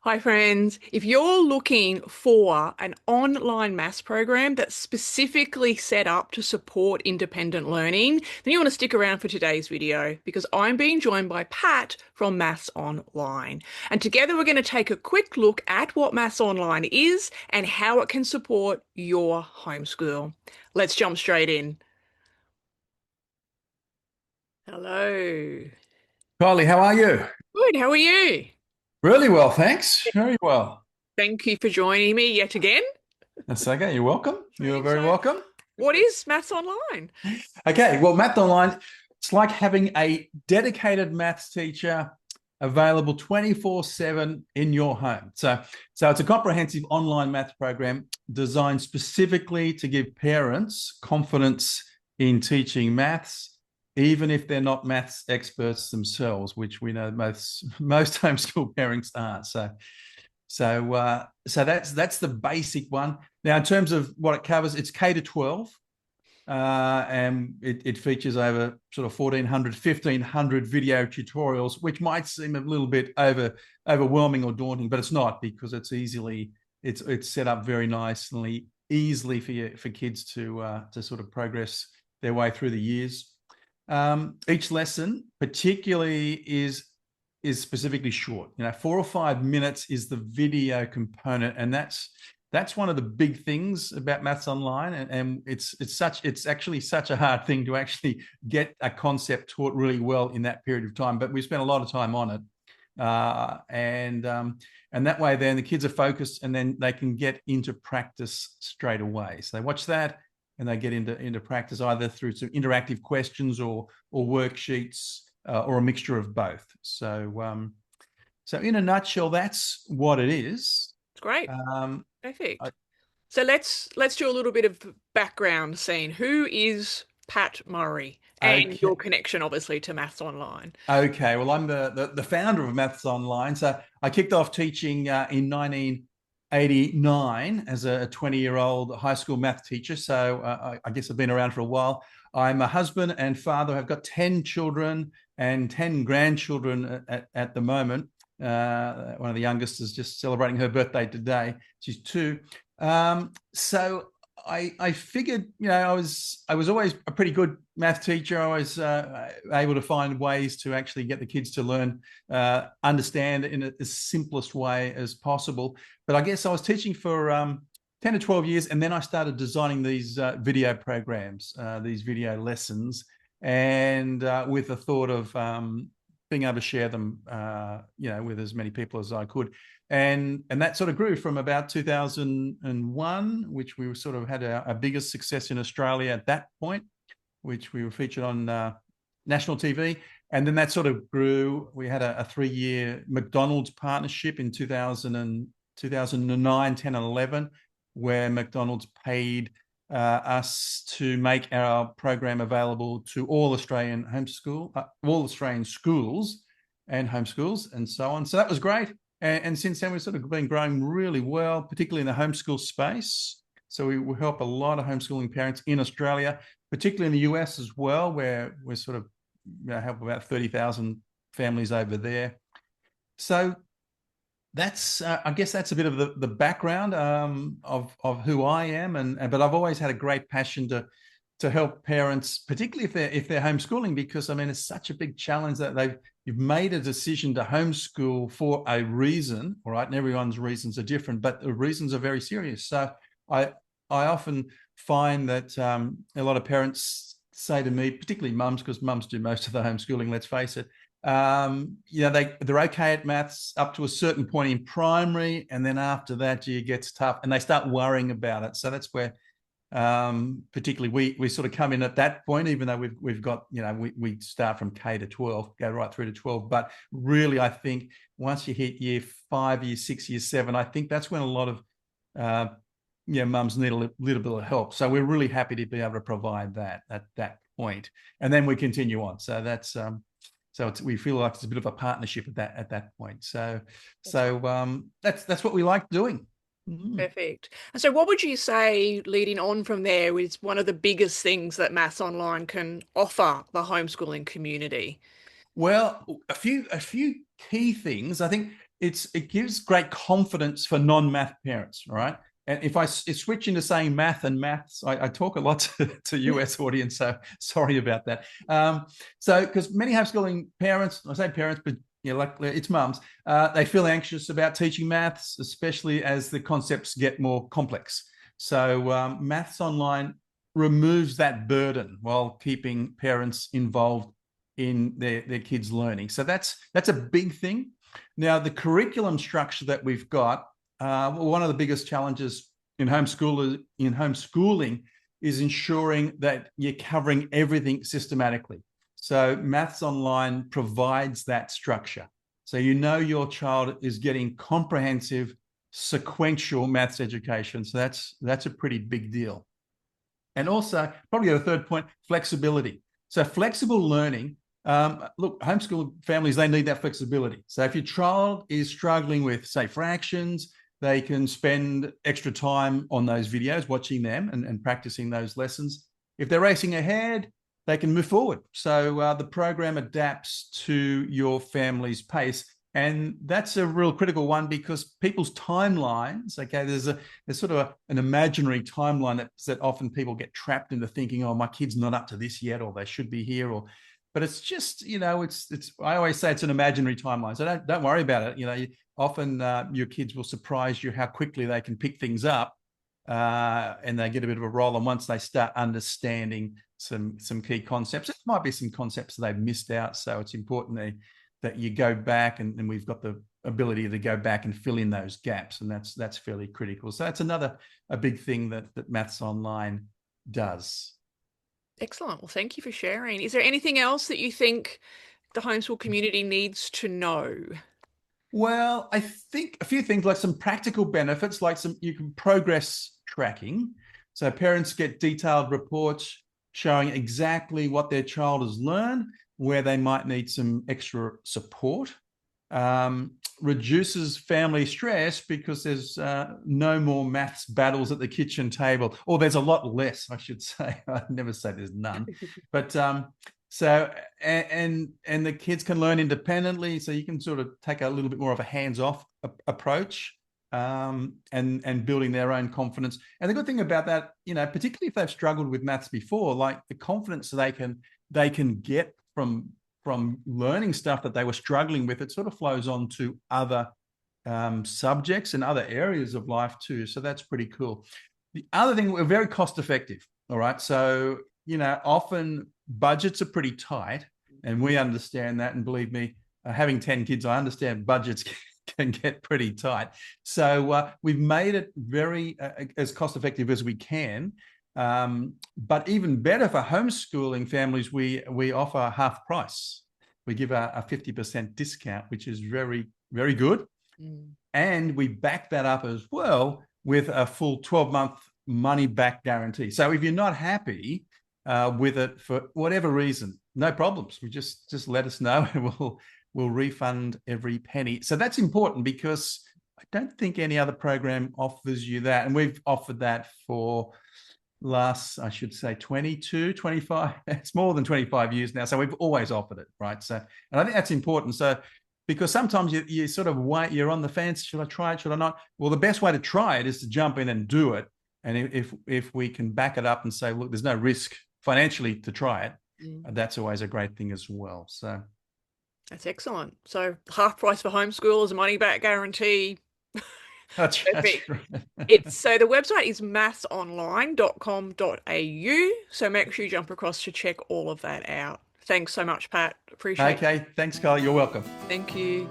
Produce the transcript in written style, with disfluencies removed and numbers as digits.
Hi, friends. If you're looking for an online maths program that's specifically set up to support independent learning, then you want to stick around for today's video because I'm being joined by Pat from Maths Online. And together we're going to take a quick look at what Maths Online is and how it can support your homeschool. Let's jump straight in. Hello. Kylie, how are you? Good. How are you? Really well, thanks. Very well. Thank you for joining me yet again. That's okay. You're welcome. You're Okay, very so welcome. what is Maths Online? Okay, well, Math Online, it's like having a dedicated maths teacher available 24/7 in your home. So it's a comprehensive online maths program designed specifically to give parents confidence in teaching maths, even if they're not maths experts themselves, which we know most homeschool parents aren't. So that's the basic one. Now, in terms of what it covers, it's K to 12, and it features over sort of 1,400, 1,500 video tutorials, which might seem a little bit overwhelming or daunting, but it's not because it's set up very nicely, easily for kids to sort of progress their way through the years. Each lesson, particularly, is specifically short. 4 or 5 minutes is the video component, and that's one of the big things about Maths Online, and it's actually such a hard thing to actually get a concept taught really well in that period of time. But we spent a lot of time on it, and that way then the kids are focused, and then they can get into practice straight away. So they watch that, and they get into practice either through some interactive questions or worksheets, or a mixture of both. So in a nutshell, that's what it is. It's great. Um, Perfect. I, So let's do a little bit of background scene. Who is Pat Murray and okay, your connection, obviously, to Maths Online? okay. Well, I'm the founder of Maths Online. So I kicked off teaching in 1989 as a 20-year-old high school math teacher. So I guess I've been around for a while. I'm a husband and father. I've got 10 children and 10 grandchildren at the moment. One of the youngest is just celebrating her birthday today. She's 2. So I figured, I was always a pretty good math teacher. I was able to find ways to actually get the kids to learn, understand in the simplest way as possible. But I guess I was teaching for 10 to 12 years, and then I started designing these video programs, these video lessons, and with the thought of being able to share them, with as many people as I could. And that sort of grew from about 2001, which we sort of had our biggest success in Australia at that point, which we were featured on national TV. And then that sort of grew. We had a 3-year McDonald's partnership in 2009, 10, and 11, where McDonald's paid us to make our program available to all Australian schools and homeschools and so on. So that was great. And since then, we've sort of been growing really well, particularly in the homeschool space. So we help a lot of homeschooling parents in Australia, particularly in the US as well, where we're sort of help about 30,000 families over there. So I guess that's a bit of the background of who I am, but I've always had a great passion to help parents, particularly if they're homeschooling, because I mean it's such a big challenge that you've made a decision to homeschool for a reason, all right, and everyone's reasons are different, but the reasons are very serious. So I often find that a lot of parents say to me, particularly mums, because mums do most of the homeschooling, let's face it, they're okay at maths up to a certain point in primary, and then after that it gets tough and they start worrying about it. So that's where particularly we sort of come in at that point, even though we've got, we start from K to 12, go right through to 12. But really, I think once you hit year 5, year 6, year 7, I think that's when a lot of mums need a little bit of help. So we're really happy to be able to provide that at that point, and then we continue on. So that's we feel like it's a bit of a partnership at that point. That's what we like doing. Mm. Perfect. And so, what would you say, leading on from there, is one of the biggest things that Maths Online can offer the homeschooling community? Well, a few key things. I think it gives great confidence for non-math parents, right? And if I switch into saying math and maths, I talk a lot to US audience, so sorry about that. So because many homeschooling parents, I say parents, but like it's mums, they feel anxious about teaching maths, especially as the concepts get more complex. So Maths Online removes that burden while keeping parents involved in their kids' learning. So that's a big thing. Now, the curriculum structure that we've got, one of the biggest challenges in homeschooling is ensuring that you're covering everything systematically. So Maths Online provides that structure. So you know your child is getting comprehensive, sequential maths education. So that's a pretty big deal. And also, probably a third point, flexibility. So flexible learning, look, homeschool families, they need that flexibility. So if your child is struggling with, say, fractions, they can spend extra time on those videos, watching them and practicing those lessons. If they're racing ahead, they can move forward. So the program adapts to your family's pace. And that's a real critical one because people's timelines, okay, there's sort of an imaginary timeline that often people get trapped into thinking, oh, my kid's not up to this yet, or they should be here, but it's just, it's I always say it's an imaginary timeline. So don't worry about it. Often your kids will surprise you how quickly they can pick things up and they get a bit of a roll. And once they start understanding some key concepts, it might be some concepts that they've missed out. So it's important that you go back and we've got the ability to go back and fill in those gaps. And that's fairly critical. So that's a big thing that Maths Online does. Excellent. Well, thank you for sharing. Is there anything else that you think the homeschool community needs to know? Well, I think a few things, like some practical benefits, like you can progress tracking. So parents get detailed reports showing exactly what their child has learned, where they might need some extra support. Reduces family stress because there's no more maths battles at the kitchen table, or there's a lot less, I should say. I'd never say there's none, but so and the kids can learn independently, so you can sort of take a little bit more of a hands-off approach, and building their own confidence. And the good thing about that, particularly if they've struggled with maths before, like the confidence they can get from learning stuff that they were struggling with, it sort of flows on to other subjects and other areas of life too. So that's pretty cool. The other thing, we're very cost effective. All right. So, often budgets are pretty tight, and we understand that. And believe me, having 10 kids, I understand budgets can get pretty tight. So we've made it very as cost effective as we can. But even better for homeschooling families, we offer half price. We give a 50% discount, which is very, very good. And we back that up as well with a full 12-month money back guarantee. So if you're not happy with it for whatever reason, no problems. We just let us know and we'll refund every penny. So that's important because I don't think any other program offers you that. And we've offered that for last, I should say, 22, 25, it's more than 25 years now. So we've always offered it, right? So, and I think that's important. So, because sometimes you sort of wait, you're on the fence, should I try it, should I not? Well, the best way to try it is to jump in and do it. And if we can back it up and say, look, there's no risk financially to try it, that's always a great thing as well. So that's excellent. So half price for homeschoolers, money back guarantee. That's right. So the website is mathsonline.com.au. So make sure you jump across to check all of that out. Thanks so much, Pat. Appreciate it. Okay. Thanks, Carl. You're welcome. Thank you.